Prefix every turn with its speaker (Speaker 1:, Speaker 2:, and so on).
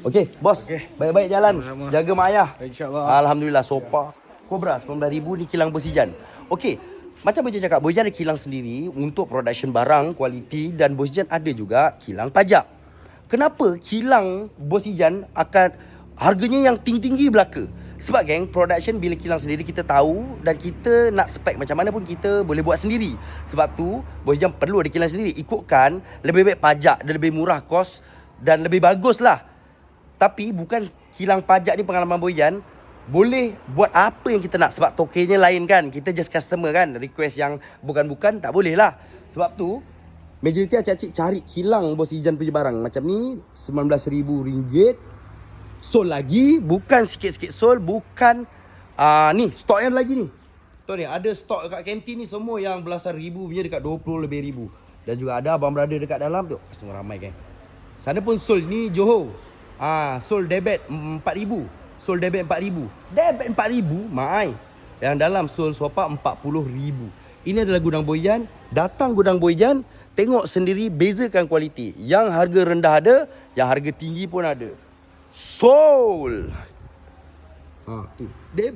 Speaker 1: Okey, bos. Baik-baik jalan.
Speaker 2: Sama-sama.
Speaker 1: Jaga mak ayah.
Speaker 2: InsyaAllah.
Speaker 1: Alhamdulillah, sopa. Kobra 19,000 ni kilang Bos Ijan. Okey, macam Bos Ijan cakap, Bos Ijan ada kilang sendiri untuk production barang, kualiti, dan Bos Ijan ada juga kilang pajak. Kenapa kilang Bos Ijan akan harganya yang tinggi-tinggi belaka? Sebab geng, production bila kilang sendiri kita tahu dan kita nak spek macam mana pun kita boleh buat sendiri. Sebab tu Bos Ijan perlu ada kilang sendiri. Ikutkan lebih baik pajak dan lebih murah kos dan lebih bagus lah. Tapi bukan kilang pajak ni pengalaman Bos Ijan boleh buat apa yang kita nak. Sebab tokennya lain kan. Kita just customer kan. Request yang bukan-bukan tak boleh lah. Sebab tu majoriti acik-acik cari kilang Bos Ijan punya barang. Macam ni RM19,000. Sold lagi. Bukan sikit-sikit sold. Bukan ni stok yang lagi ni. Tuan ni ada stok dekat kantin ni. Semua yang belasan ribu punya dekat 20 lebih ribu. Dan juga ada abang brother dekat dalam tu. Semua ramai kan. Sana pun sold ni Johor. Sold debit 4,000. Sold debit 4,000. Debit 4,000 mai. Yang dalam sold sopak 40,000. Ini adalah gudang Bos Ijan. Datang gudang Bos Ijan, tengok sendiri, bezakan kualiti. Yang harga rendah ada, yang harga tinggi pun ada. Sold. Tu debit.